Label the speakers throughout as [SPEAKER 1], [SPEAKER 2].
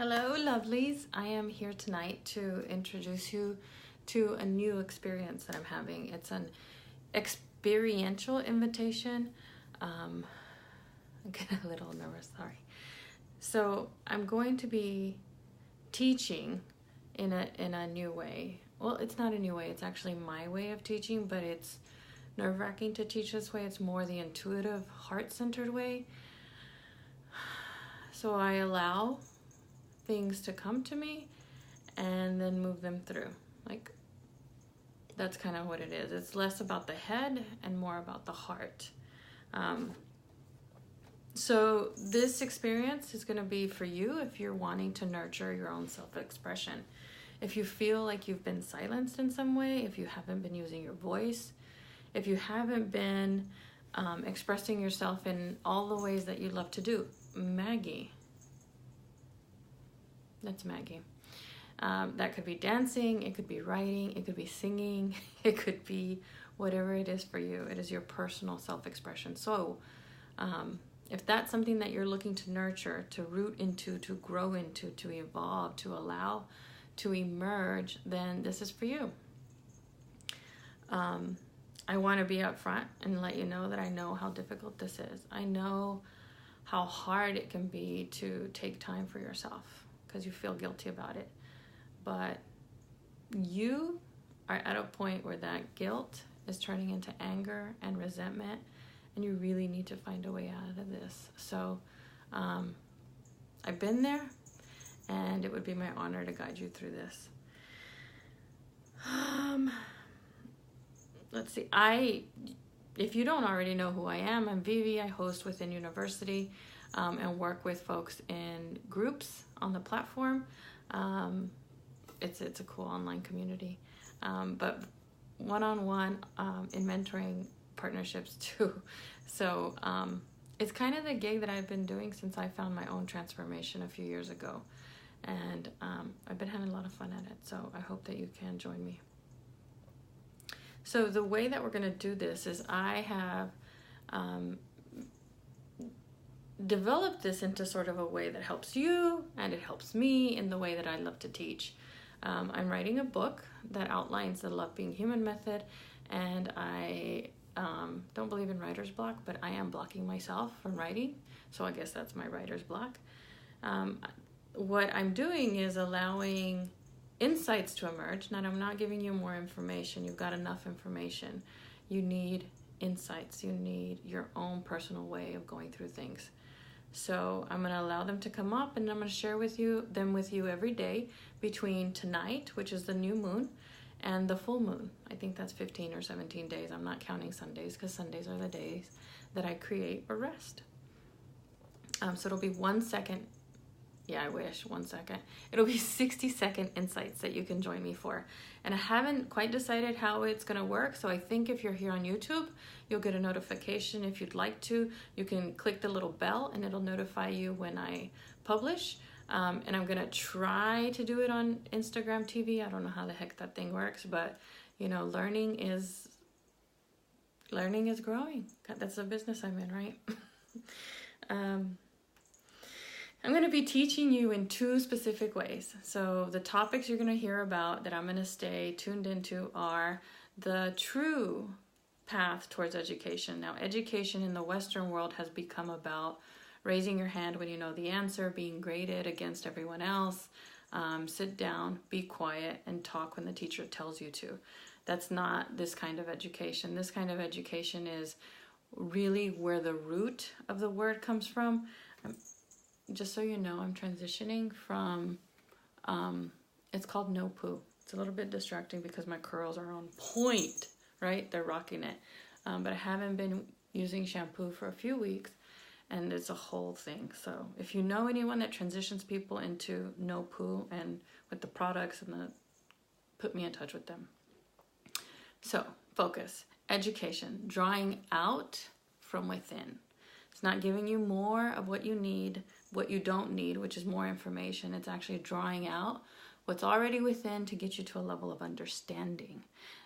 [SPEAKER 1] Hello, lovelies. I am here tonight to introduce you to a new experience that I'm having. It's an experiential invitation. I'm getting a little nervous, sorry. So I'm going to be teaching in a new way. Well, it's not a new way. It's actually my way of teaching, but it's nerve-wracking to teach this way. It's more the intuitive, heart-centered way. So I allow things to come to me and then move them through. Like, that's kind of what it is. It's less about the head and more about the heart. So this experience is going to be for you if you're wanting to nurture your own self-expression. If you feel like you've been silenced in some way, if you haven't been using your voice, if you haven't been expressing yourself in all the ways that you love to do. Maggie. That's Maggie. That could be dancing, it could be writing, it could be singing, it could be whatever it is for you. It is your personal self-expression. So if that's something that you're looking to nurture, to root into, to grow into, to evolve, to allow, to emerge, then this is for you. I want to be upfront and let you know that I know how difficult this is. I know how hard it can be to take time for yourself because you feel guilty about it. But you are at a point where that guilt is turning into anger and resentment, and you really need to find a way out of this. So I've been there, and it would be my honor to guide you through this. Let's see. If you don't already know who I am, I'm Vivi. I host within University and work with folks in groups on the platform. It's a cool online community, but one-on-one in mentoring partnerships too. So it's kind of the gig that I've been doing since I found my own transformation a few years ago, and I've been having a lot of fun at it. So I hope that you can join me. So the way that we're going to do this is I have developed this into sort of a way that helps you and it helps me in the way that I love to teach. I'm writing a book that outlines the Love Being Human method, and I don't believe in writer's block, but I am blocking myself from writing, so I guess that's my writer's block. What I'm doing is allowing insights to emerge. Now, I'm not giving you more information. You've got enough information. You need insights. You need your own personal way of going through things. So I'm going to allow them to come up, and I'm going to share them with you every day between tonight, which is the new moon, and the full moon. I think that's 15 or 17 days. I'm not counting Sundays because Sundays are the days that I create or rest. So it'll be 1 second. Yeah, I wish 1 second. It'll be 60-second insights that you can join me for. And I haven't quite decided how it's going to work. So I think if you're here on YouTube, you'll get a notification. If you'd like to, you can click the little bell and it'll notify you when I publish. And I'm going to try to do it on Instagram TV. I don't know how the heck that thing works, but you know, learning is growing. That's the business I'm in, right? I'm going to be teaching you in 2 specific ways. So the topics you're going to hear about that I'm going to stay tuned into are the true path towards education. Now, education in the Western world has become about raising your hand when you know the answer, being graded against everyone else, sit down, be quiet, and talk when the teacher tells you to. That's not this kind of education. This kind of education is really where the root of the word comes from. Just so you know, I'm transitioning from, it's called no poo. It's a little bit distracting because my curls are on point, right? They're rocking it. But I haven't been using shampoo for a few weeks, and it's a whole thing. So if you know anyone that transitions people into no poo and with the products put me in touch with them. So focus, education, drawing out from within. It's not giving you more of what you need, what you don't need, which is more information. It's actually drawing out what's already within to get you to a level of understanding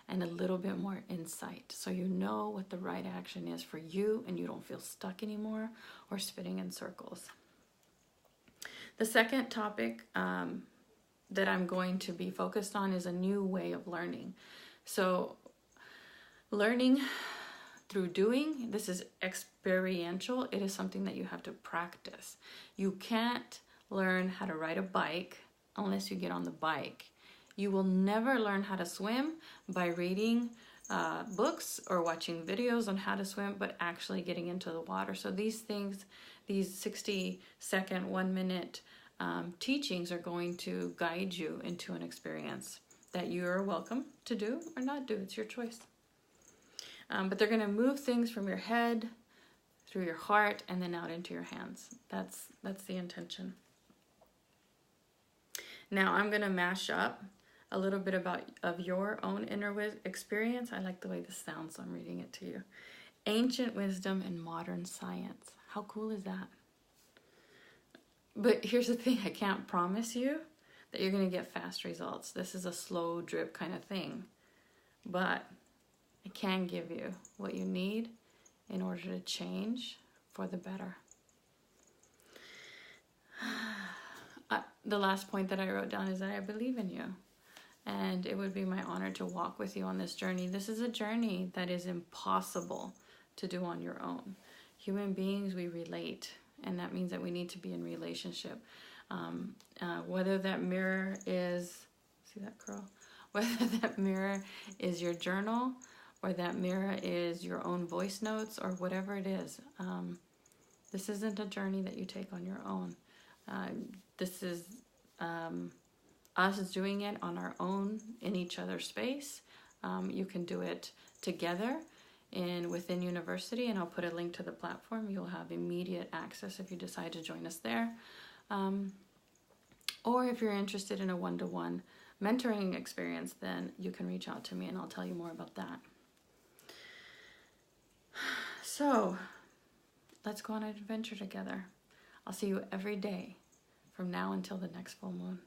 [SPEAKER 1] and a little bit more insight, so you know what the right action is for you and you don't feel stuck anymore or spinning in circles. The second topic that I'm going to be focused on is a new way of learning. So learning through doing, this is experiential. It is something that you have to practice. You can't learn how to ride a bike unless you get on the bike. You will never learn how to swim by reading books or watching videos on how to swim, but actually getting into the water. So these things, these 60-second, 1-minute teachings are going to guide you into an experience that you are welcome to do or not do. It's your choice. But they're going to move things from your head, through your heart, and then out into your hands. That's the intention. Now I'm going to mash up a little bit of your own inner experience. I like the way this sounds, so I'm reading it to you. Ancient wisdom and modern science. How cool is that? But here's the thing, I can't promise you that you're going to get fast results. This is a slow drip kind of thing. But I can give you what you need in order to change for the better. The last point that I wrote down is that I believe in you. And it would be my honor to walk with you on this journey. This is a journey that is impossible to do on your own. Human beings, we relate. And that means that we need to be in relationship. Whether that mirror is, see that curl? Whether that mirror is your journal, or that mirror is your own voice notes, or whatever it is. This isn't a journey that you take on your own. This is us doing it on our own in each other's space. You can do it together within university, and I'll put a link to the platform. You'll have immediate access if you decide to join us there. Or if you're interested in a one-to-one mentoring experience, then you can reach out to me and I'll tell you more about that. So let's go on an adventure together. I'll see you every day from now until the next full moon.